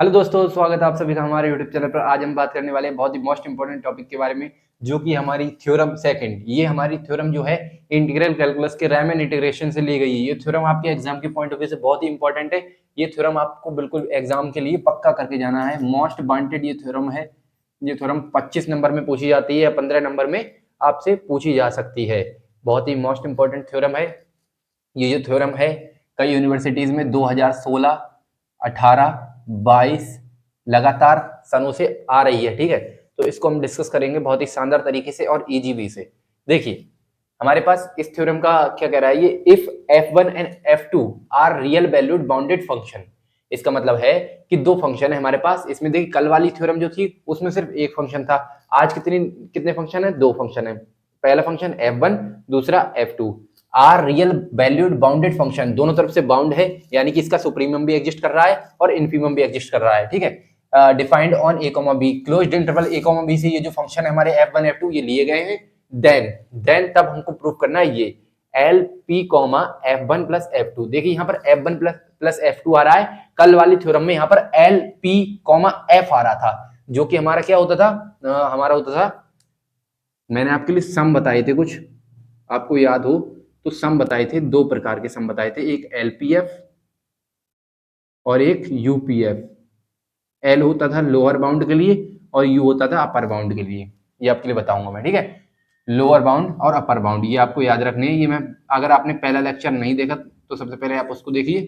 Hello दोस्तों, स्वागत है आप सभी का हमारे यूट्यूब चैनल पर। आज हम बात करने वाले हैं बहुत ही मोस्ट इंपॉर्टेंट टॉपिक के बारे में, जो कि हमारी थ्योरम सेकंड। ये हमारी थ्योरम जो है इंटीग्रल कैलकुलस के रैमन इंटीग्रेशन से ली गई है। ये थ्योरम आपके एग्जाम के पॉइंट ऑफ व्यू से बहुत ही इंपॉर्टेंट है। ये थ्योरम आपको बिल्कुल एग्जाम के लिए पक्का करके जाना है। मोस्ट वांटेड ये थ्योरम है। ये थ्योरम 25 नंबर में पूछी जाती है या 15 नंबर में आपसे पूछी जा सकती है। बहुत ही मोस्ट इंपॉर्टेंट थ्योरम है। ये जो थ्योरम है कई यूनिवर्सिटीज में 2016, 18, 22 लगातार सनों से आ रही है। ठीक है, तो इसको हम डिस्कस करेंगे बहुत ही शानदार तरीके से और इजी वे से। देखिए हमारे पास इस थ्योरम का क्या कह रहा है, ये if f1 and f2 are real valued bounded function. इसका मतलब है कि दो फंक्शन है हमारे पास। इसमें देखिए कल वाली थ्योरम जो थी उसमें सिर्फ एक फंक्शन था। आज कितने फंक्शन है? दो फंक्शन है। पहला फंक्शन f1, दूसरा f2। Are real valued bounded function, दोनों तरफ से बाउंड है, यानी कि इसका सुप्रीमम भी एग्जिस्ट कर रहा है और इन्फीमम भी एग्जिस्ट कर रहा है। ठीक है, defined on A comma B, closed interval A comma B से ये जो फंक्शन है हमारे f1 f2 ये लिए गए हैं। देन तब हमको प्रूव करना है ये L P comma f1 plus f2। देखिए यहाँ पर f1 प्लस f2 आ रहा है। कल वाली थ्योरम में यहाँ पर एल पी कॉमा f आ रहा था, जो कि हमारा क्या होता था? हमारा होता था, मैंने आपके लिए सम बताए थे कुछ, आपको याद हो तो सम बताए थे। दो प्रकार के सम बताए थे, एक एलपीएफ और एक यूपीएफ। एल होता था लोअर बाउंड के लिए और यू होता था अपर बाउंड के लिए। ये आपके लिए बताऊंगा मैं। ठीक है, लोअर बाउंड और अपर बाउंड ये आपको याद रखने हैं। ये मैं, अगर आपने पहला लेक्चर नहीं देखा तो सबसे पहले आप उसको देखिए,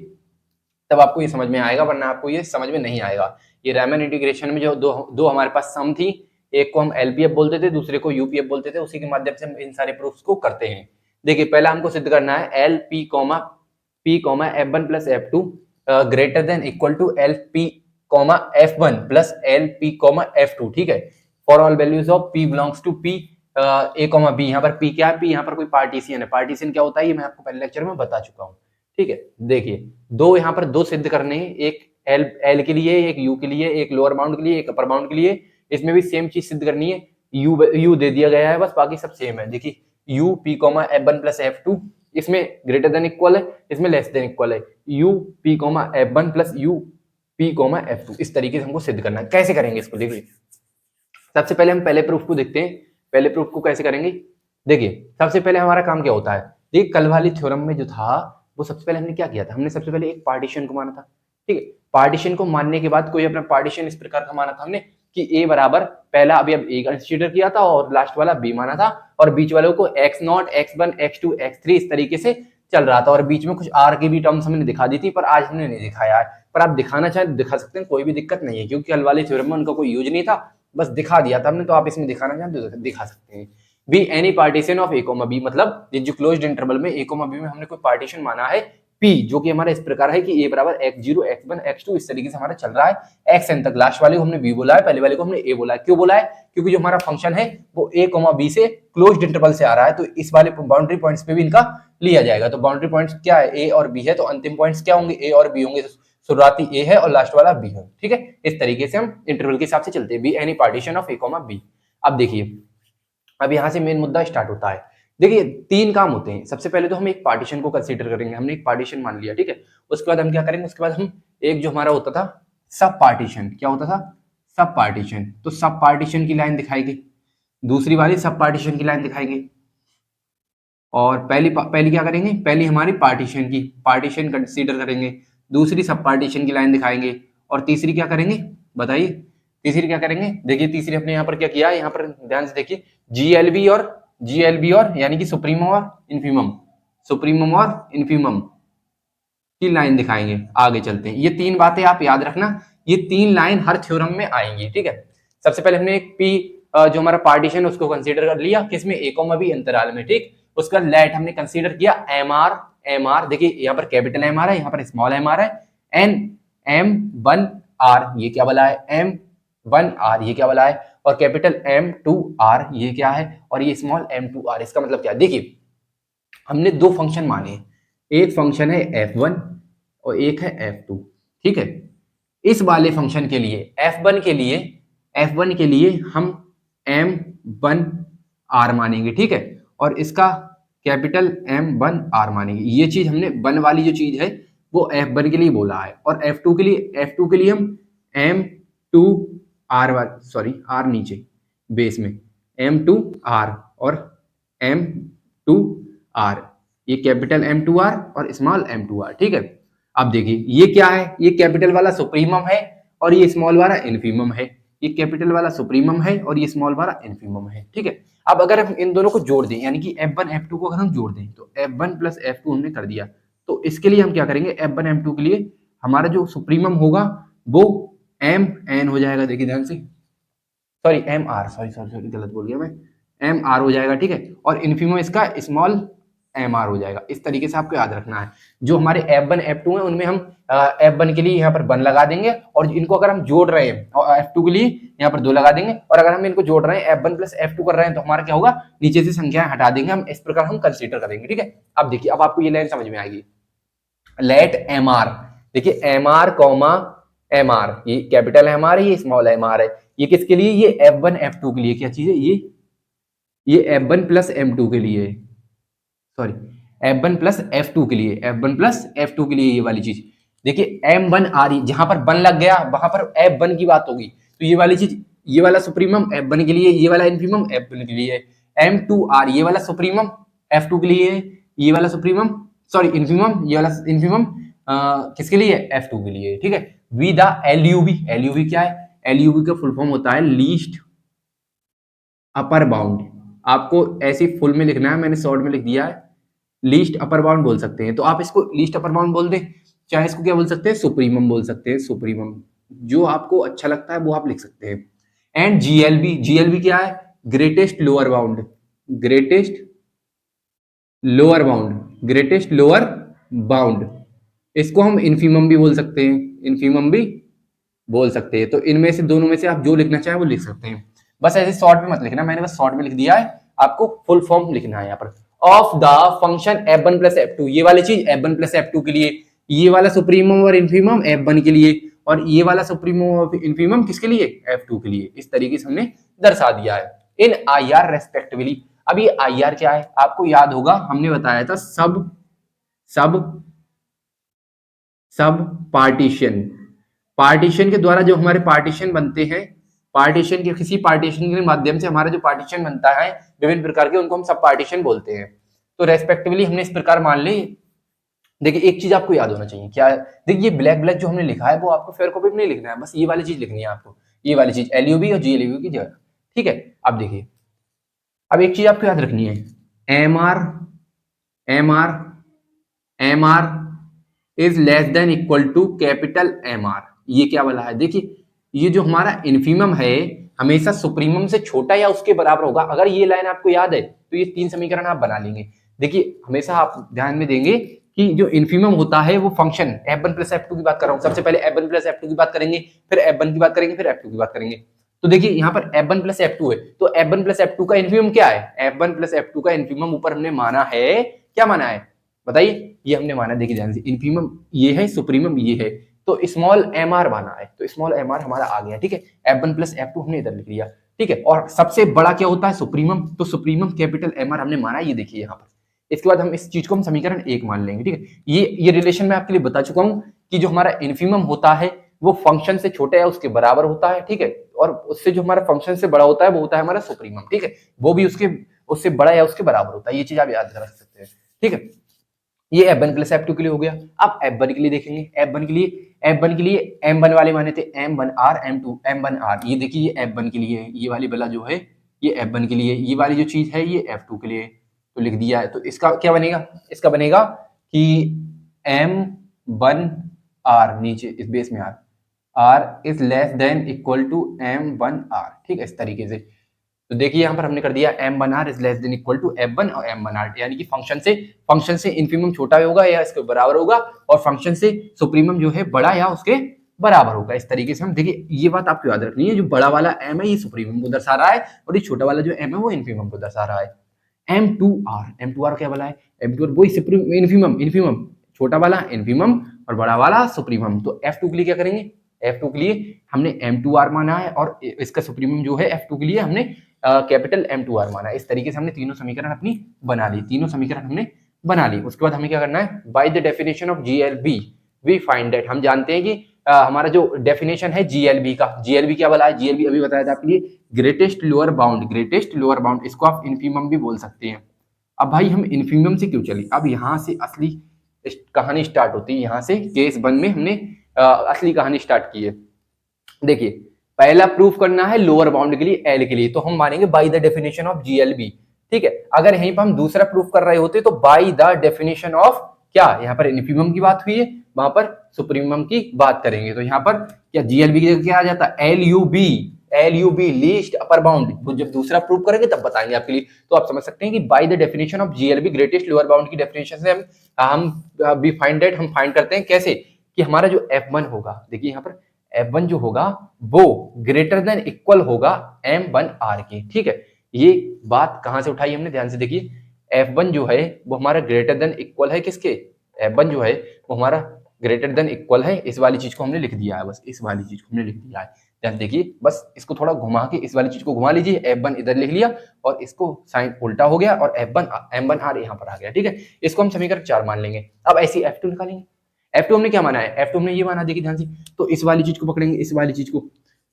तब आपको ये समझ में आएगा, वरना आपको ये समझ में नहीं आएगा। ये रैमन इंटीग्रेशन में जो दो दो हमारे पास सम थी, एक को हम एलपीएफ बोलते थे, दूसरे को यूपीएफ बोलते थे, उसी के माध्यम से हम इन सारे प्रूफ्स को करते हैं। देखिए पहला हमको सिद्ध करना है L P comma F one plus F two greater than equal to L P comma F one plus L P comma F two. ठीक है, for all values of P belongs to P A comma B. यहाँ पर P क्या है? P यहाँ पर कोई partition है। पार्टीशन क्या होता है ये मैं आपको पहले लेक्चर में बता चुका हूँ। ठीक है, देखिए दो यहाँ पर दो सिद्ध करने हैं, एक एल के लिए, एक यू के लिए, एक लोअर बाउंड के लिए, एक अपर बाउंड के लिए। इसमें भी सेम चीज सिद्ध करनी है। यू दे दिया गया है, बस बाकी सब सेम है। देखिए U P comma F one plus F to, इसमें ग्रेटर देन इक्वल है, इसमें लेस देन इक्वल है। U P comma F one plus U P comma F to, इस तरीके से हमको सिद्ध करना है। कैसे करेंगे इसको? देखिए सबसे पहले हम पहले प्रूफ को देखते हैं। पहले प्रूफ को कैसे करेंगे? देखिए सबसे पहले हमारा काम क्या होता है, देखिए कल वाली थ्योरम में जो था वो सबसे पहले हमने क्या किया था, हमने सबसे पहले एक पार्टीशन को माना था। ठीक है, पार्टीशन को मानने के बाद कोई अपना पार्टीशन इस प्रकार का माना था हमने कि ए बराबर, पहला अभी अब ए कंसीडर किया था और लास्ट वाला बी माना था, और बीच वालों को X not, X one, X two, X three इस तरीके से चल रहा था, और बीच में कुछ आर की भी टर्म्स हमने दिखा दी थी, पर आज हमने नहीं दिखाया है। पर आप दिखाना चाहें तो दिखा सकते हैं, कोई भी दिक्कत नहीं है, क्योंकि कल वाली थ्योरम में उनका कोई यूज नहीं था, बस दिखा दिया था हमने। तो आप इसमें दिखाना चाहें तो दिखा सकते हैं। Be any partition of A comma B, मतलब ये जो क्लोज्ड इंटरवल में ए कोमा बी में हमने कोई पार्टीशन माना है पी, जो कि हमारा इस प्रकार है कि ए बराबर x0, x1, x2 इस तरीके से हमारा चल रहा है एक्स एन तक। लास्ट वाले को हमने बी बोला है, पहले वाले को हमने ए बोला है। क्यों बोला है? क्योंकि जो हमारा फंक्शन है वो ए कोमा बी से क्लोज्ड इंटरवल से आ रहा है, तो इस वाले बाउंड्री पॉइंट्स पे भी इनका लिया जाएगा। तो बाउंड्री पॉइंट्स क्या है? ए और बी है, तो अंतिम पॉइंट्स क्या होंगे? ए और बी होंगे। शुरुआती ए है और लास्ट वाला बी है। ठीक है, इस तरीके से हम इंटरवल के हिसाब से चलते हैं। Be any partition of A comma B. अब देखिए, अब यहां से मेन मुद्दा स्टार्ट होता है। देखिए तीन काम होते हैं। सबसे पहले तो हम एक पार्टीशन को कंसीडर करेंगे, हमने एक पार्टीशन मान लिया। ठीक है, उसके बाद हम क्या करेंगे? उसके बाद हम एक जो हमारा होता था सब पार्टीशन, क्या होता था? सब पार्टीशन। तो सब पार्टीशन की लाइन दिखाएगी, दूसरी वाली सब पार्टीशन की लाइन दिखाएंगे, और पहली क्या करेंगे? पहली हमारी पार्टीशन की पार्टीशन कंसीडर करेंगे, दूसरी सब पार्टीशन की लाइन दिखाएंगे, और तीसरी क्या करेंगे बताइए? तीसरी क्या करेंगे? देखिए तीसरी अपने यहाँ पर क्या किया है, यहाँ पर ध्यान से देखिए, जीएलबी और यानी कि सुप्रीमम और इन्फीमम, सुप्रीमम और इन्फीमम की लाइन दिखाएंगे। आगे चलते हैं, ये तीन बातें आप याद रखना, ये तीन लाइन हर थ्योरम में आएंगी। ठीक है, सबसे पहले हमने एक पी जो हमारा पार्टीशन उसको कंसीडर कर लिया, किसमें? ए कॉमा बी अंतराल में। ठीक, उसका लेट हमने कंसीडर किया एम आर। देखिए यहाँ पर कैपिटल एम आर है, यहाँ पर स्मॉल एम आर है। एन एम वन आर, ये क्या बोला है? एम वन आर, ये क्या बोला है? और कैपिटल एम टू आर, ये क्या है? और ये स्मॉल एम टू आर। इसका मतलब क्या है? देखिए हमने दो फंक्शन माने, एक फंक्शन है f1 और एक है f2। ठीक है, इस वाले फंक्शन के लिए f1 के लिए हम m1r मानेंगे। ठीक है, और इसका कैपिटल m1r मानेंगे। ये चीज हमने वन वाली जो चीज है वो f1 के लिए बोला है, और f2 के लिए हम M2R सॉरी R नीचे बेस में M2R और M2R, ये कैपिटल M2R और स्मॉल M2R, ठीक है। अब देखिए ये क्या है, ये कैपिटल वाला सुप्रीमम है और ये स्मॉल वाला इन्फीमम है। ये कैपिटल वाला सुप्रीमम है और ये स्मॉल वाला इन्फीमम है, ठीक है। अब अगर हम इन दोनों को जोड़ दें, यानी कि F1 F2 को अगर हम जोड़ दें तो F1 प्लस F2 हमने कर दिया, तो इसके लिए हम क्या करेंगे, F1 F2 के लिए हमारा जो सुप्रीमम होगा वो MN हो जाएगा, देखिए ध्यान से, सॉरी MR, सॉरी गलत बोल गया मैं, MR हो जाएगा, ठीक है। और इन्फीमम इसका स्मॉल MR हो जाएगा। इस तरीके से आपको याद रखना है। जो हमारे F1 F2 है उनमें हम F1 के लिए यहाँ पर 1 लगा देंगे और इनको अगर हम जोड़ रहे हैं और F2 के लिए यहाँ पर 2 लगा देंगे, और अगर हम इनको जोड़ रहे हैं F1 प्लस F2 कर रहे हैं तो हमारा क्या होगा, नीचे से संख्याएं हटा देंगे हम, इस प्रकार हम कंसीडर करेंगे, ठीक है। अब देखिए, अब आपको ये लाइन समझ में आएगी। लेट MR, देखिए MR कॉमा MR, ये कैपिटल MR है, ये स्मॉल MR है। ये किसके लिए, ये F1 F2 के लिए, क्या चीज है ये F1 प्लस M2 के लिए, सॉरी F1 प्लस F2 के लिए, F1 प्लस F2 के लिए ये वाली चीज। देखिए M1 आ रही, जहां पर 1 लग गया वहां पर F1 की बात होगी, तो ये वाली चीज, ये वाला सुप्रीमम F1 के लिए, ये वाला इन्फीमम F1 के लिए। M2R, ये वाला सुप्रीमम F2 के लिए, ये वाला सुप्रीमम सॉरी इन्फीमम, ये वाला इन्फीमम किसके लिए, F2 के लिए, ठीक है। वी द LUB क्या है, LUB का फुल फॉर्म होता है लीस्ट अपर बाउंड। आपको ऐसी फुल में लिखना है, मैंने शॉर्ट में लिख दिया है, लीस्ट अपर बाउंड बोल सकते हैं, तो आप इसको लीस्ट अपर बाउंड बोल दें, चाहे इसको क्या बोल सकते हैं, सुप्रीमम बोल सकते हैं, सुप्रीमम, जो आपको अच्छा लगता है वो आप लिख सकते हैं। एंड GLB क्या है, greatest lower bound, greatest lower bound, इसको हम इन्फीमम भी बोल सकते हैं, इन्फीमम भी बोल सकते हैं। तो इनमें से दोनों में से आप जो लिखना चाहें वो लिख सकते हैं, बस ऐसे शॉर्ट में मत लिखना, मैंने बस शॉर्ट में लिख दिया है, आपको फुल फॉर्म लिखना है यहाँ पर। Of the function F1 plus F2, ये वाली चीज F1 प्लस F2 के लिए, ये वाला सुप्रीमम और इन्फीमम F1 के लिए, और ये वाला सुप्रीमम और इन्फीमम किसके लिए, F2 के लिए। इस तरीके से हमने दर्शा दिया है इन IR रेस्पेक्टिवली। अब ये IR क्या है, आपको याद होगा, हमने बताया था सब पार्टीशन के द्वारा जो हमारे पार्टीशन बनते हैं, पार्टीशन के किसी पार्टीशन के माध्यम से हमारा जो पार्टीशन बनता है विभिन्न प्रकार के, उनको हम सब पार्टीशन बोलते हैं। तो रेस्पेक्टिवली हमने इस प्रकार मान ली। देखिए एक चीज आपको याद होना चाहिए, क्या है, देखिए ब्लैक जो हमने लिखा है वो आपको फेयर कॉपी में नहीं लिखना है, बस ये वाली चीज लिखनी है आपको, ये वाली चीज LUB और GLUB की जगह, ठीक है। अब देखिए, अब एक चीज आपको याद रखनी है, MR is less than equal to capital MR। ये क्या वाला है, देखिए ये जो हमारा इन्फीमम है हमेशा सुप्रीमम से छोटा या उसके बराबर होगा। अगर ये लाइन आपको याद है तो ये 3 समीकरण आप बना लेंगे। देखिए हमेशा आप ध्यान में देंगे कि जो इन्फीमम होता है वो फंक्शन F1 प्लस F2 की बात कर रहा हूं, सबसे पहले F1 प्लस F2 की बात करेंगे, फिर F1 की बात करेंगे, फिर F2 की बात करेंगे। तो देखिए यहाँ पर F1 प्लस F2 है, तो F1 प्लस F2 का इन्फीमम क्या है, F1 प्लस F2 का इन्फीमम ऊपर हमने माना है, क्या माना है बताइए, ये हमने माना, देखिए ध्यान से, इन्फीमम ये है, सुप्रीमम ये है, तो स्मॉल MR माना है, तो स्मॉल MR हमारा आ गया, ठीक है। F1 प्लस F2 हमने इधर लिख लिया, ठीक है। और सबसे बड़ा क्या होता है, सुप्रीमम, तो सुप्रीमम कैपिटल MR हमने माना, ये देखिए यहाँ पर। इसके बाद हम इस चीज को हम समीकरण 1 मान लेंगे, ठीक है। ये रिलेशन मैं आपके लिए बता चुका हूं कि जो हमारा इन्फीमम होता है वो फंक्शन से छोटा या उसके बराबर होता है, ठीक है, और उससे जो हमारा फंक्शन से बड़ा होता है वो होता है हमारा सुप्रीमम, ठीक है, वो भी उससे बड़ा या उसके बराबर होता है। ये चीज आप याद रख सकते हैं, ठीक है। ये F1 प्लस F2 के लिए हो गया। अब F1 के लिए देखेंगे, F1 के लिए M1 वाले माने थे, M1R M2 M1R, ये देखिए ये F1 के लिए, ये वाली वाला जो है ये F1 के लिए, ये वाली जो चीज है ये F2 के लिए, तो लिख दिया है। तो इसका क्या बनेगा, इसका बनेगा कि M1R नीचे इस बेस में R is less than equal to M1R, ठीक है, इस तरीके से। तो देखिए यहाँ पर हमने कर दिया M1R is less than equal to F1 और M1R, यानी कि फंक्शन से इन्फीमम छोटा होगा या इसके बराबर होगा, और फंक्शन से सुप्रीमम जो है बड़ा या उसके बराबर होगा। इस तरीके से हम देखिए, ये बात आपको याद रखनी है, जो बड़ा वाला M है ये सुप्रीमम को दर्शा रहा है और ये छोटा वाला जो M है वो इन्फीमम को दर्शा रहा है। M2R क्या वाला है, M2R वही इन्फीमम, छोटा वाला इन्फीमम और बड़ा वाला सुप्रीमम। तो F2 के लिए क्या करेंगे, F2 के लिए हमने M2R माना है और इसका सुप्रीमम जो है F2 के लिए हमने कैपिटल M2R माना है। इस तरीके से हमने तीनों समीकरण अपनी बना ली, उसके बाद हमें क्या करना है, by the definition of GLB we find that, हम जानते हैं कि हमारा जो डेफिनेशन है जीएलबी का, जीएलबी क्या बोला है, जीएलबी अभी बताया था आपके लिए greatest lower bound, greatest lower bound, इसको आप इन्फीमम भी बोल सकते हैं। अब भाई हम इन्फीमम से क्यों चले, अब यहाँ से असली कहानी स्टार्ट होती है, यहाँ से केस 1 में हमने असली कहानी स्टार्ट की है। देखिए पहला प्रूफ करना है लोअर बाउंड के लिए एल के लिए, तो हम मानेंगे bye the definition of GLB, ठीक है। अगर यहीं पर हम दूसरा प्रूफ कर रहे होते तो बाय द डेफिनेशन ऑफ क्या, यहाँ पर इन्फीमम की बात हुई है, वहां पर सुप्रीमम की बात करेंगे, तो यहाँ पर क्या जीएलबी की जगह क्या आ जाता है, एलयूबी, एलयूबी लीस्ट अपर बाउंड, तो जब दूसरा प्रूफ करेंगे तब बताएंगे आपके लिए। तो आप समझ सकते हैं कि bye the definition of GLB greatest lower bound की डेफिनेशन से हम वी फाइंड दैट, हम फाइंड करते हैं कैसे कि हमारा जो F1 होगा, देखिए यहाँ पर F1 जो होगा वो ग्रेटर देन इक्वल होगा M1R के, ठीक है। ये बात कहां से उठाई हमने, ध्यान से देखिए, F1 जो है वो हमारा ग्रेटर देन इक्वल है किसके, F1 जो है वो हमारा ग्रेटर देन इक्वल है, इस वाली चीज को हमने लिख दिया है, बस इस वाली चीज को हमने लिख दिया है। ध्यान देखिए, बस इसको थोड़ा घुमा के इस वाली चीज को घुमा लीजिए, F1 इधर लिख लिया और इसको साइन उल्टा हो गया और F1 M1R यहाँ पर आ गया, ठीक है। इसको हम समीकरण 4 मान लेंगे। अब ऐसी F2 निकालेंगे, F2 हमने क्या माना है, F2 हमने ये माना, देखिए ध्यान से, तो इस वाली चीज को पकड़ेंगे, इस वाली चीज को,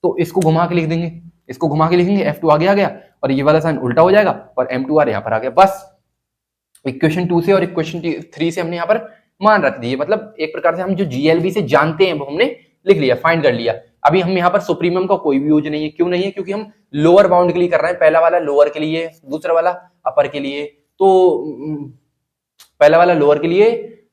तो इसको घुमा के लिख देंगे, इसको घुमा के लिखेंगे, F2 आगे आ गया और ये वाला साइन उल्टा हो जाएगा और M2R यहाँ पर आ गया। बस इक्वेशन 2 से और इक्वेशन 3 से हमने यहाँ पर मान रख दिए, मतलब एक प्रकार से हम जो जीएलबी से जानते हैं वो हमने लिख लिया, फाइंड कर लिया। अभी हम यहाँ पर सुप्रीमम का कोई भी यूज नहीं है, क्यों नहीं है, क्योंकि हम लोअर बाउंड के लिए कर रहे हैं, पहला वाला लोअर के लिए, दूसरा वाला अपर के लिए, तो पहला वाला लोअर के लिए,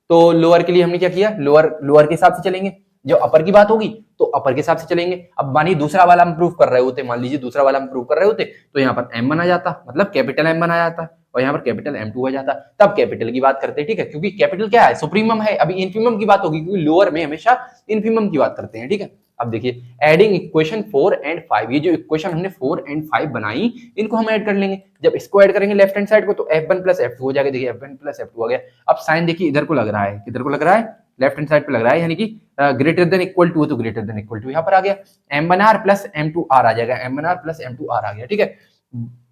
तो लोअर के लिए हमने क्या किया, लोअर के हिसाब से चलेंगे, जब अपर की बात होगी तो अपर के हिसाब से चलेंगे। अब मानिए दूसरा वाला हम प्रूव कर रहे होते, मान लीजिए दूसरा वाला हम प्रूव कर रहे होते, तो यहाँ पर M1 आ जाता, मतलब कैपिटल M1 आ जाता और यहाँ पर कैपिटल M2 आ जाता, तब कैपिटल की बात करते हैं, ठीक है, क्योंकि कैपिटल क्या है, सुप्रीमम है। अभी इन्फीमम की बात होगी, क्योंकि लोअर में हमेशा इन्फीमम की बात करते हैं, ठीक है। अब देखिए एडिंग इक्वेशन 4 एंड 5, ये जो इक्वेशन हमने 4 एंड 5 बनाई, इनको हम ऐड कर लेंगे। जब इसको ऐड करेंगे लेफ्ट हैंड साइड को, तो F1 प्लस F2 हो जाएगा, देखिए F1 प्लस F2 हो गया। अब साइन देखिए इधर को लग रहा है, किधर को लग रहा है, लेफ्ट हैंड साइड पे लग रहा है, यानी कि ग्रेटर देन इक्वल टू, तो ग्रेटर देन इक्वल टू यहाँ पर आ गया, M1R प्लस M2R आ जाएगा, M1R प्लस M2R आ गया, ठीक है।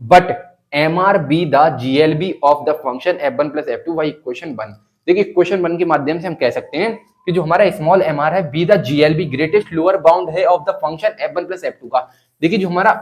But MR B the GLB of the function F1 plus F2 by equation 1। देखिए इक्वेशन 1 के माध्यम से हम कह सकते हैं कि जो हमारा स्मॉल mr है B the GLB greatest lower bound है of the function F1 plus F2 का। देखिए जो हमारा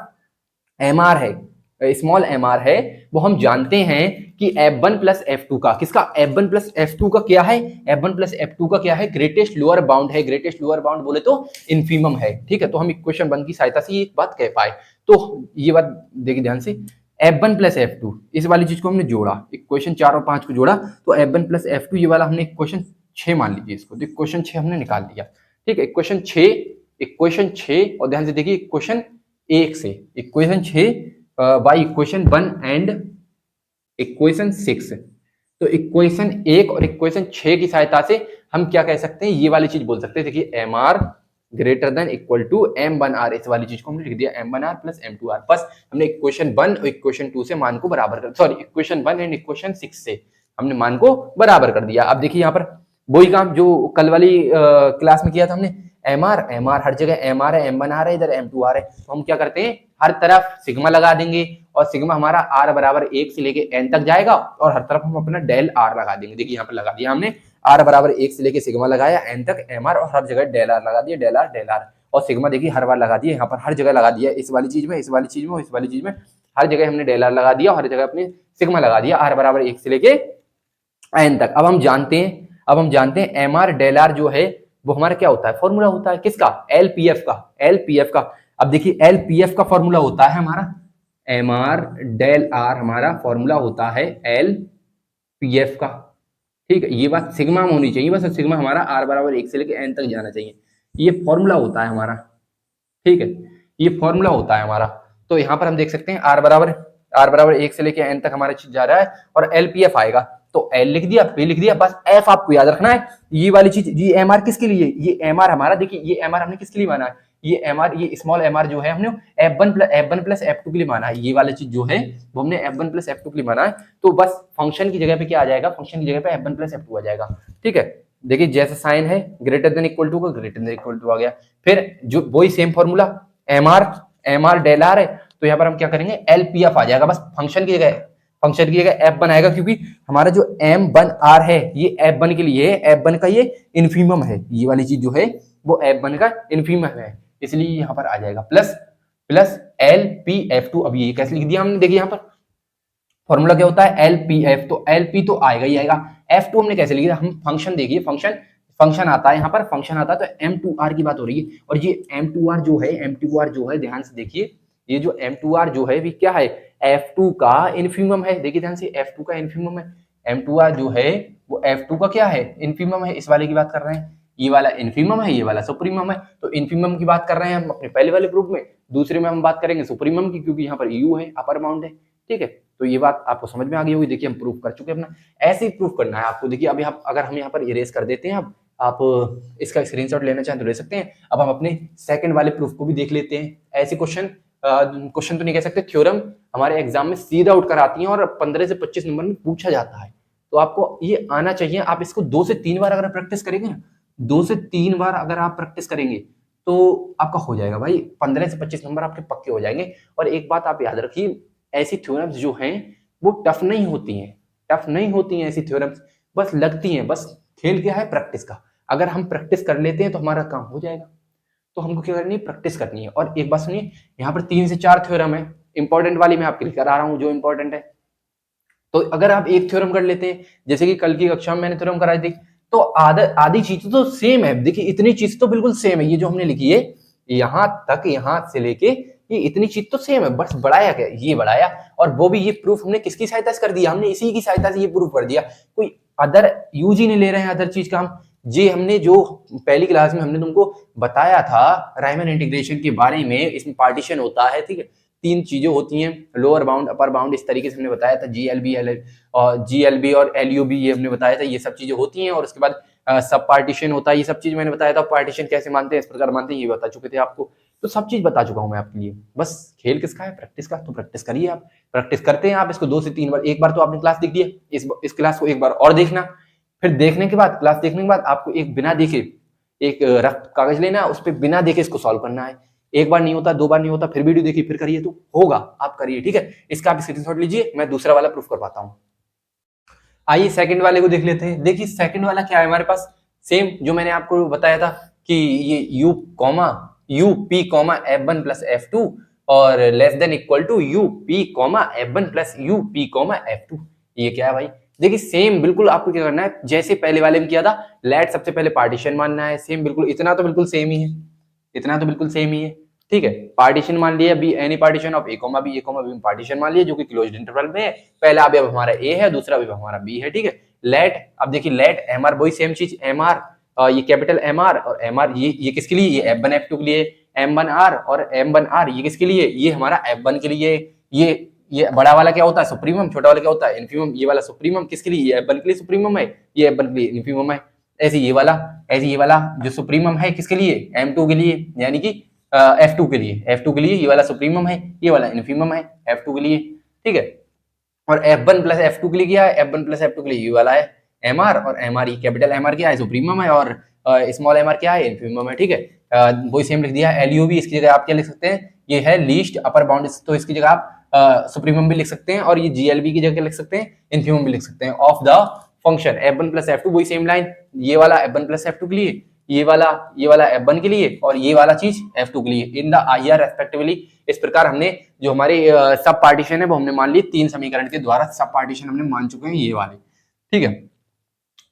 mr है, स्मॉल mr है, वो हम जानते हैं कि F1 प्लस F2 का, किसका, F1 प्लस F2 का क्या है, F1 प्लस F2 का क्या है, ग्रेटेस्ट लोअर बाउंड है। ग्रेटेस्ट लोअर बाउंड बोले तो इन्फीमम है, ठीक है। तो हम इक्वेशन 1 की सहायता से ये एक बात कह पाए। तो ये बात देखिए ध्यान से, F1 प्लस F2 इस वाली चीज को हमने जोड़ा, इक्वेशन 4 और 5 को जोड़ा, तो F1 प्लस F2 ये वाला हमने इक्वेशन 6 मान लीजिए इसको, तो इक्वेशन 6 हमने निकाल दिया, ठीक है। इक्वेशन 6 और ध्यान से देखिए इक्वेशन 1 से, equation 6 by equation 1 and equation 6, तो इक्वेशन 1 और इक्वेशन 6 की सहायता से हम क्या कह सकते हैं, ये वाली चीज बोल सकते हैं। देखिए MR greater than equal to M1R, इस वाली चीज को हमने लिख दिया M1R प्लस M2R। बस हमने इक्वेशन 1 और इक्वेशन 2 से मान को बराबर कर, सॉरी इक्वेशन 1 एंड इक्वेशन 6 से हमने मान को बराबर कर दिया। अब देखिए यहाँ पर वही काम जो कल वाली क्लास में किया था हमने, MR हर जगह MR है, M1R है, इधर M2R है, तो हम क्या करते हैं, हर तरफ सिग्मा लगा देंगे और सिग्मा हमारा R बराबर 1 से लेके n तक जाएगा और हर तरफ हम अपना डेल R लगा देंगे। देखिए यहाँ पर लगा दिया हमने, R बराबर 1 से लेके सिग्मा लगाया n तक MR और हर जगह डेल R लगा दिया, डेल R और सिग्मा देखिए हर बार लगा दिया, यहाँ पर हर जगह लगा दिया, इस वाली चीज में, इस वाली चीज में, इस वाली चीज में, हर जगह हमने डेल R लगा दिया और हर जगह अपने सिग्मा लगा दिया, R बराबर 1 से लेके n तक। अब हम जानते हैं MR डेल R जो है वो हमारा क्या होता है, फॉर्मूला होता है किसका, LPF का। अब देखिए LPF का फॉर्मूला होता है हमारा MR डेल R, हमारा फॉर्मूला होता है LPF का, ठीक है। ये बात सिग्मा में होनी चाहिए, बस सिग्मा हमारा R बराबर 1 से लेके n तक जाना चाहिए, ये फॉर्मूला होता है हमारा, ठीक है, ये फॉर्मूला होता है हमारा। तो यहाँ पर हम देख सकते हैं R बराबर 1 से लेके n तक हमारा चीज जा रहा है और LPF आएगा, तो L लिख दिया, P लिख दिया, बस F आपको याद रखना है। ये वाली चीज, ये MR किसके लिए, ये MR हमारा, देखिए ये MR हमने किसके लिए माना है, ये MR, ये स्मॉल MR जो है हमने F1 प्लस F2 के लिए माना है, ये वाली चीज जो है वो हमने F1 प्लस F2 के लिए माना है। तो बस फंक्शन की जगह पे क्या आ जाएगा, फंक्शन की जगह पे F1 प्लस F2 आ जाएगा, ठीक है। देखिए जैसे साइन है ग्रेटर देन इक्वल टू का ग्रेटर देन इक्वल टू आ गया, फिर जो वही same formula MR del R है, तो यहाँ पर हम क्या करेंगे, LPF आ जाएगा, बस फंक्शन की जगह F1 आएगा, क्योंकि हमारा जो M1R है ये F1 के लिए है, F1 का ये इन्फीमम है, ये वाली चीज जो है वो F1 का इन्फीमम है, इसलिए यहाँ पर आ जाएगा प्लस प्लस LPF2। अब ये कैसे लिख दिया हमने, देखिए यहाँ पर फॉर्मूला क्या होता है LPF, तो LP तो आएगा ही आएगा। F2 हमने कैसे लिखा, हम फंक्शन देखिए, फंक्शन आता है यहाँ पर, फंक्शन आता है तो M2R की बात हो रही है, और ये M2R जो है ध्यान से देखिए, ये जो M2R जो है, क्या है, F2 का इन्फीमम है। देखिए ध्यान से, F2 का इन्फीमम है, M2R जो है वो F2 का क्या है, इन्फीमम है। इस वाले की बात कर रहे हैं, ये वाला इन्फीमम है, ये वाला सुप्रीमम है। तो इन्फीमम की बात कर रहे हैं हम अपने पहले वाले प्रूफ में, दूसरे में हम बात करेंगे सुप्रीमम की, क्योंकि यहाँ पर U है, अपर बाउंड है, ठीक है। तो ये बात आपको समझ में आ गई होगी। देखिए हम प्रूफ कर चुके हैं अपना, ऐसे ही प्रूफ करना है आपको। देखिए अभी अगर हम यहाँ पर इरेज कर देते हैं, अब आप इसका स्क्रीनशॉट लेना चाहें तो ले सकते हैं। अब हम अपने सेकंड वाले प्रूफ को भी देख लेते हैं। ऐसे क्वेश्चन तो नहीं कह सकते, थ्योरम हमारे एग्जाम में सीधा उठ कर आती हैं और 15 से 25 नंबर में पूछा जाता है, तो आपको ये आना चाहिए। आप इसको 2 से 3 बार अगर प्रैक्टिस करेंगे ना, 2 से 3 बार अगर आप प्रैक्टिस करेंगे तो आपका हो जाएगा भाई, 15 से 25 नंबर आपके पक्के हो जाएंगे। और एक बात आप याद रखिए, ऐसी थ्योरम्स जो हैं वो टफ नहीं होती हैं, ऐसी थ्योरम्स बस लगती हैं। बस खेल क्या है, प्रैक्टिस का। अगर हम प्रैक्टिस कर लेते हैं तो हमारा काम हो जाएगा। तो हमको क्या करनी है, प्रैक्टिस करनी है। और एक बात सुनिए, यहाँ पर 3 से 4 थ्योरम है, इंपॉर्टेंट वाली मैं आपके लिए करा रहा हूँ जो इंपॉर्टेंट है। तो अगर आप एक थ्योरम कर लेते हैं, जैसे कि कल की कक्षा में मैंने थ्योरम कराई थी, तो आधी चीज तो सेम है। देखिए इतनी चीज तो बिल्कुल सेम है, ये जो हमने लिखी है यहाँ तक, यहाँ से लेके ये इतनी चीज तो सेम है, बस बढ़ाया क्या, ये बढ़ाया। और वो भी ये प्रूफ हमने किसकी सहायता से कर दिया, हमने इसी की सहायता से ये प्रूफ कर दिया। कोई अदर यूज ही नहीं ले रहे हैं अदर चीज का हम। ये हमने जो पहली क्लास में हमने तुमको बताया था रायमन इंटीग्रेशन के बारे में, इसमें पार्टीशन होता है, ठीक है। 3 चीजें होती हैं, लोअर बाउंड, अपर बाउंड, इस तरीके से हमने बताया था। GLB और LUB ये हमने बताया था, ये सब चीजें होती हैं। और उसके बाद सब पार्टीशन होता है, ये सब चीज मैंने बताया था। पार्टीशन कैसे मानते हैं, इस प्रकार मानते हैं, ये बता चुके थे आपको। तो सब चीज बता चुका हूं मैं आपके लिए। बस खेल किसका है, प्रैक्टिस का। तो प्रैक्टिस करिए, आप प्रैक्टिस करते हैं आप इसको 2 से 3 बार। एक बार तो आपने क्लास देख लिया, इस क्लास को एक बार और देखना। फिर देखने के बाद, क्लास देखने के बाद आपको एक बिना देखे एक रफ कागज लेना है, उस पर बिना देखे इसको सॉल्व करना है। एक बार नहीं होता, 2 बार नहीं होता, फिर वीडियो देखिए, फिर करिए, तो होगा। आप करिए, ठीक है। इसका आप स्क्रीनशॉट लीजिए, मैं दूसरा वाला प्रूफ करवाता हूँ। आइए सेकंड वाले को देख लेते हैं। देखिए सेकंड वाला क्या है हमारे पास, सेम जो मैंने आपको बताया था कि ये UP, F1 प्लस F2 और less than equal to UP, F1 plus UP, F2। ये क्या है भाई, देखिए सेम बिल्कुल आपको क्या करना है, जैसे पहले वाले में किया था। लेट सबसे पहले पार्टीशन मानना है, सेम बिल्कुल, इतना तो बिल्कुल सेम ही है, ठीक है। पार्टीशन मान लिया, B any partition of A, B में पार्टीशन मान लिया, जो कि क्लोज्ड इंटरवल में है। पहला अवयव हमारा A है, दूसरा अवयव हमारा B है, ठीक है। लेट, अब देखिए लेट MR, वही सेम चीज, MR, ये कैपिटल MR और MR, ये किसके लिए, ये F1 F2 के लिए। M1R और M1R ये किसके लिए, ये हमारा F1 के लिए। ये बड़ा वाला क्या होता है, सुप्रीमम, छोटा वाला क्या होता है, इन्फीमम। ये वाला सुप्रीमम किसके लिए, ये F1 के लिए सुप्रीमम है, ये F1 के लिए इन्फीमम है। ऐसे ये वाला जो सुप्रीमम है किसके लिए, M2 के लिए, यानी कि F2 के लिए ये वाला सुप्रीमम है, ये वाला इन्फीमम है F2 के लिए, ठीक है। और F1 प्लस F2 के लिए क्या है, F1 प्लस F2 के लिए ये वाला है MR, और MR, ये कैपिटल MR क्या है, सुप्रीमम है, और स्मॉल MR क्या है, इन्फीमम है, ठीक है। वही सेम लिख दिया। LUB, इसकी जगह आप क्या लिख सकते हैं, ये है लीस्ट अपर बाउंड, तो इसकी जगह आप सुप्रीमम भी लिख सकते हैं, और ये GLB की जगह लिख सकते हैं, इन्फीमम भी लिख सकते हैं, of the function F1 plus F2। वही सेम लाइन, ये वाला F1 प्लस F2 के लिए, ये वाला F1 के लिए, और ये वाला चीज F2 के लिए, इन द IR रेस्पेक्टिवली। इस प्रकार हमने जो हमारे सब पार्टीशन है वो हमने मान ली, 3 समीकरण के द्वारा सब पार्टीशन हमने मान चुके हैं, ये वाले, ठीक है।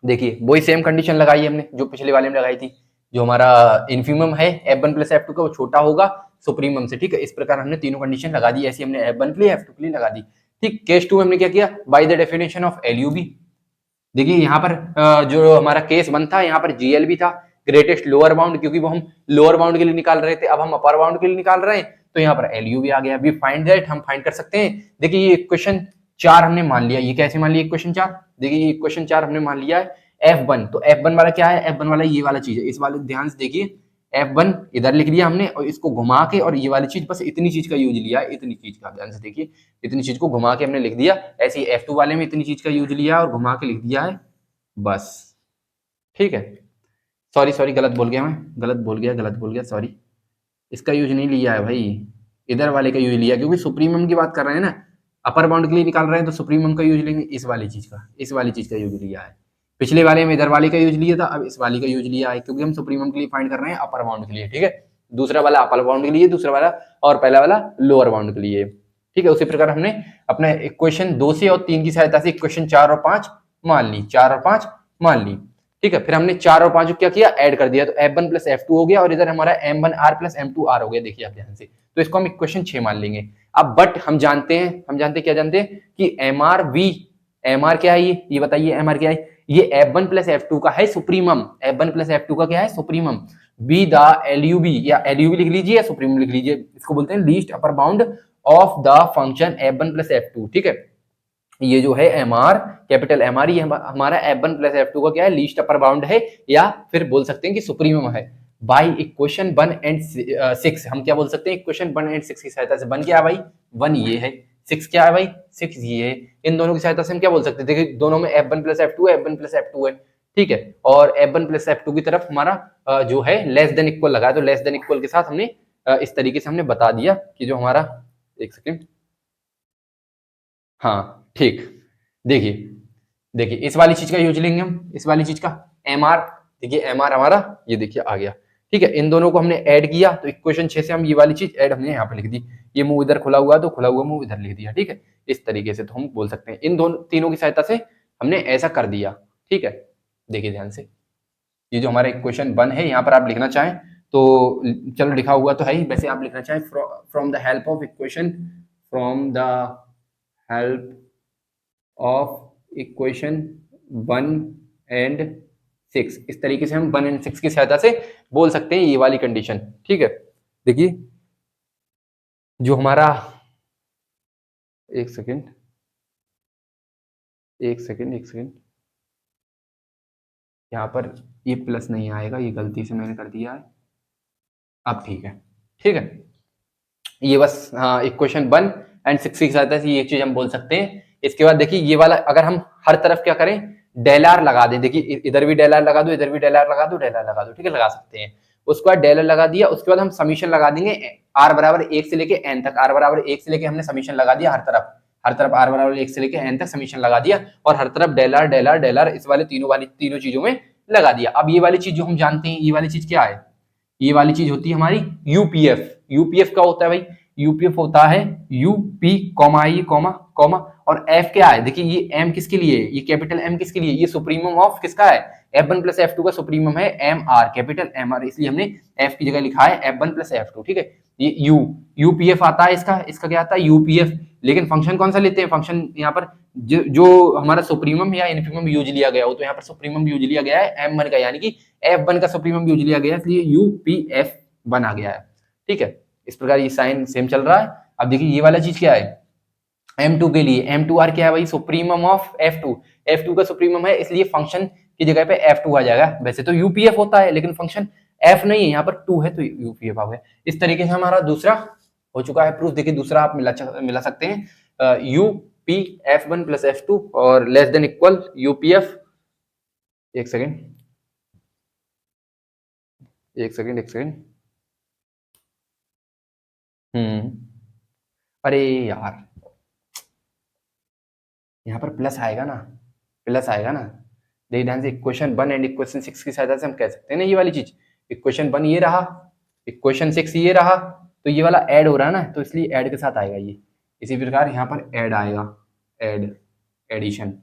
देखिए वही सेम कंडीशन लगाई हमने जो पिछले वाले में लगाई थी। जो हमारा इन्फीमम है F1 प्लस F2 का, वो छोटा होगा सुप्रीमम से, ठीक है। इस प्रकार हमने तीनों कंडीशन लगा दी, ऐसी हमने F1 के लिए, F2 के लिए लगा दी, ठीक। केस 2 में हमने क्या किया, bye the definition of LUB। देखिए यहाँ पर जो हमारा केस 1 था, यहाँ पर GLB था, ग्रेटेस्ट लोअर बाउंड, क्योंकि वो हम लोअर बाउंड के लिए निकाल रहे थे, अब हम अपर बाउंड के लिए निकाल रहे हैं, तो यहाँ पर LUB आ गया। वी फाइंड दैट, हम फाइंड कर सकते हैं। देखिए ये इक्वेशन 4 हमने मान लिया, ये कैसे मान लिया इक्वेशन 4, देखिए ये इक्वेशन 4 हमने मान लिया है F1। तो F1 वाला क्या है, F1 वाला ये वाला चीज है, इस वाले ध्यान से देखिए, F1 इधर लिख दिया हमने, और इसको घुमा के, और ये वाली चीज, बस इतनी चीज का यूज लिया है, इतनी चीज का, ध्यान से देखिए, इतनी चीज को घुमा के हमने लिख दिया। ऐसे ही F2 वाले में इतनी चीज का यूज लिया और घुमा के लिख दिया है, बस, ठीक है। सॉरी गलत बोल गया, सॉरी। इसका यूज नहीं लिया है भाई, इधर वाले का यूज लिया, क्योंकि सुप्रीमम की बात कर रहे हैं ना, अपर बाउंड के लिए निकाल रहे हैं, तो सुप्रीमम का यूज लेंगे, इस वाली चीज का यूज लिया है। पिछले वाले में इधर वाले का यूज लिया था, अब इस वाले का यूज लिया है, क्योंकि हम सुप्रीमम के लिए फाइंड कर रहे हैं अपर बाउंड के लिए, ठीक है। दूसरा वाला अपर बाउंड के लिए, दूसरा वाला और पहला वाला लोअर बाउंड के लिए, ठीक है। उसी प्रकार हमने अपना इक्वेशन 2 से और 3 की सहायता से इक्वेशन 4 और 5 मान ली, 4 और 5 मान ली, ठीक है। फिर हमने 4 और 5 को क्या किया, ऐड कर दिया, तो F1 प्लस F2 हो गया, और इधर हमारा M1R प्लस M2R हो गया, देखिए आप ध्यान से। तो इसको हम इक्वेशन 6 मान लेंगे। अब बट हम जानते हैं क्या जानते हैं कि MR क्या है, ये बताइए MR क्या है, ये F1 प्लस F2 का है सुप्रीमम, F1 प्लस F2 का क्या है सुप्रीमम, बी द LUB, या LUB लिख लीजिए या सुप्रीमम लिख लीजिए, इसको बोलते हैं least upper bound of the function F1 plus F2, ठीक है। ये जो है MR, कैपिटल MR, ये हमारा F1 प्लस F2 का क्या है, लीस्ट अपर बाउंड है, या फिर बोल सकते हैं कि सुप्रीमम है। बाई इक्वेशन 1 एंड 6 हम क्या बोल सकते हैं, इक्वेशन 1 एंड 6 की सहायता से, 1 क्या है भाई, 1 ये है, 6 क्या है भाई, 6 ये है, इन दोनों की सहायता से हम क्या बोल सकते हैं, देखिए दोनों में F1 प्लस F2 है, F1 प्लस F2 है, ठीक है। और F1 प्लस F2 की तरफ हमारा जो है लेस देन इक्वल लगा है, तो लेस देन इक्वल के साथ हमने इस तरीके से हमने बता दिया कि जो हमारा, एक सेकेंड, हाँ ठीक, देखिए इस वाली चीज का यूज लेंगे हम, इस वाली चीज का MR, देखिए MR हमारा ये देखिए आ गया, ठीक है। इन दोनों को हमने ऐड किया, तो इक्वेशन 6 से हम ये वाली चीज ऐड हमने यहाँ पे लिख दी, ये मुंह इधर खुला हुआ तो खुला हुआ मुंह इधर लिख दिया, ठीक है। इस तरीके से तो हम बोल सकते हैं, इन दोनों तीनों की सहायता से हमने ऐसा कर दिया, ठीक है। देखिए ध्यान से, ये जो हमारा इक्वेशन 1 है, यहाँ पर आप लिखना चाहें तो चलो लिखा हुआ तो है ही, वैसे आप लिखना चाहें from the help of equation, from the help of equation 1 and 6, इस तरीके से हम 1 एंड 6 की सहायता से बोल सकते हैं ये वाली कंडीशन, ठीक है। देखिए जो हमारा, एक सेकेंड, यहाँ पर ये प्लस नहीं आएगा, ये गलती से मैंने कर दिया है, अब ठीक है, ठीक है। ये बस हाँ, इक्वेशन 1 एंड 6 की सहायता से ये चीज हम बोल सकते हैं। इसके बाद देखिए ये वाला अगर हम हर तरफ क्या करें, डेल आर लगा दें, देखिए इधर भी डेल आर लगा दो, इधर भी डेल आर लगा दो, डेल आर लगा दो, ठीक है, लगा सकते हैं। उसके बाद डेल आर लगा दिया, उसके बाद हम समीशन लगा देंगे आर बराबर 1 से लेके एन तक, आर बराबर 1 से लेके हमने समीशन लगा दिया हर तरफ आर बराबर 1 से लेके एन तक समीशन लगा दिया, और हर तरफ डेल आर इस वाले तीनों चीजों में लगा दिया। अब ये वाली चीज जो हम जानते हैं, ये वाली चीज क्या है, ये वाली चीज होती है हमारी यूपीएफ। यूपीएफ क्या होता है भाई, यूपीएफ होता है यूपी कॉमा ये कॉमा कॉमा, और एफ क्या है, देखिए ये एम किसके लिए है, ये कैपिटल एम किसके लिए, ये सुप्रीमम ऑफ किसका है, F1 प्लस F2 का सुप्रीमम है MR, कैपिटल MR, इसलिए हमने F की जगह लिखा है F1 प्लस F2, ठीक है। ये यूपीएफ आता है, इसका क्या आता है यूपीएफ, लेकिन फंक्शन कौन सा लेते हैं, फंक्शन यहाँ पर जो हमारा सुप्रीमम या इन्फीमम यूज लिया गया हो, तो यहाँ पर सुप्रीमम यूज लिया गया है M1 का, यानी कि F1 का सुप्रीमम यूज लिया गया है, इसलिए यूपीएफ बना गया है, ठीक है। इस प्रकार ये साइन सेम चल रहा है। अब देखिए ये वाला चीज क्या है, M2 के लिए M2R क्या है भाई, सुप्रीमम ऑफ F2 का सुप्रीमम है, इसलिए फंक्शन की जगह पे F2 आ जाएगा। वैसे तो यूपीएफ होता है, लेकिन फंक्शन F नहीं है, यहाँ पर 2 है तो यूपीएफ आ गया। इस तरीके से हमारा दूसरा हो चुका है प्रूफ। देखिए दूसरा आप मिला सकते हैं यूपी F1 प्लस F2 और लेस देन इक्वल यूपीएफ, एक सेकेंड, अरे यार यहाँ पर प्लस आएगा ना, देखिए ध्यान से, इक्वेशन 1 एंड इक्वेशन 6 की सहायता से हम कह सकते हैं ना, ये वाली चीज, इक्वेशन 1 ये रहा, इक्वेशन 6 ये रहा, तो ये वाला ऐड हो रहा है ना, तो इसलिए ऐड के साथ आएगा ये। इसी प्रकार यहाँ पर ऐड आएगा, एडिशन,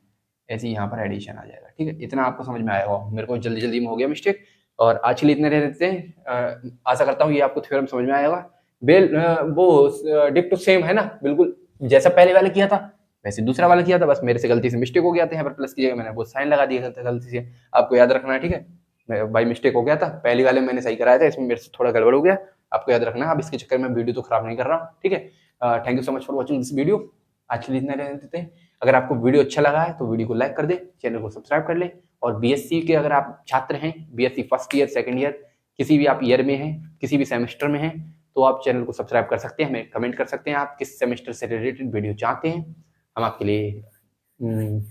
ऐसे यहाँ पर एडिशन आ जाएगा, ठीक है। इतना आपको समझ में आएगा, मेरे को जल्दी में हो गया मिस्टेक, और आज के लिए इतने रह देते हैं। आशा करता हूँ ये आपको थ्योरम समझ में आएगा। वो डिक्टो सेम है ना, बिल्कुल जैसा पहले वाले किया था वैसे दूसरा वाला किया था, बस मेरे से गलती से मिस्टेक हो गया था, यहाँ पर प्लस की जगह मैंने वो साइन लगा दिया था गलती से, आपको याद रखना है, ठीक है। बाई मिस्टेक हो गया था, पहले वाले मैंने सही कराया था, इसमें मेरे से थोड़ा गड़बड़ हो गया, आपको याद रखना है। अब इसके चक्कर में वीडियो तो खराब नहीं कर रहा, ठीक है। Thank you so much for watching this video. आज के लिए इतना रह देते हैं। अगर आपको वीडियो अच्छा लगा है तो वीडियो को लाइक कर दे, चैनल को सब्सक्राइब कर ले, और बीएससी के अगर आप छात्र हैं, BSc first year second year किसी भी आप ईयर में हैं, किसी भी सेमेस्टर में हैं, तो आप चैनल को सब्सक्राइब कर सकते हैं, हमें कमेंट कर सकते हैं आप किस सेमेस्टर से रिलेटेड वीडियो चाहते हैं, हम आपके लिए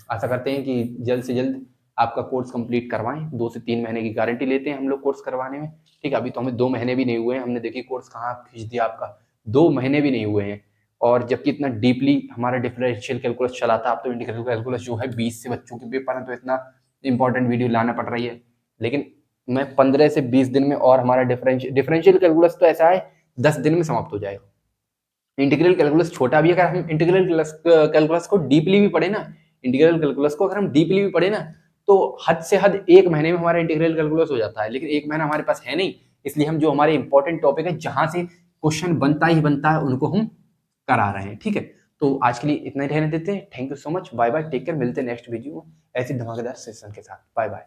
आशा करते हैं कि जल्द से जल्द आपका कोर्स कंप्लीट करवाएं। 2 से 3 महीने की गारंटी लेते हैं हम लोग कोर्स करवाने में, ठीक है। अभी तो हमें 2 महीने भी नहीं हुए हैं, हमने देखिए कोर्स कहाँ खींच दिया आपका, 2 महीने भी नहीं हुए हैं, और जबकि इतना डीपली हमारा डिफरेंशियल कैलकुलस चला था। अब तो इंटीग्रल कैलकुलस जो है 20 से बच्चों के पेपर है, तो इतना इंपॉर्टेंट वीडियो लाना पड़ रही है, लेकिन मैं 15 से 20 दिन में, और हमारा डिफरेंशियल कैलकुलस तो ऐसा है 10 दिन में समाप्त हो जाएगा। इंटीग्रल कैलकुलस छोटा भी, अगर हम इंटीग्रल कैलकुलस को डीपली भी पढ़े ना, इंटीग्रल कैलकुलस को अगर हम डीपली भी पढ़े ना, तो हद से हद 1 महीने में हमारा इंटीग्रल कैलकुलस हो जाता है। लेकिन 1 महीना हमारे पास है नहीं, इसलिए हम जो हमारे इंपॉर्टेंट टॉपिक है जहां से क्वेश्चन बनता ही बनता है उनको हम करा रहे हैं। ठीक है, तो आज के लिए इतना ही रहने देते हैं। Thank you so much, bye bye, take care, मिलते हैं नेक्स्ट वीडियो में ऐसी धमाकेदार सेशन के साथ। Bye bye.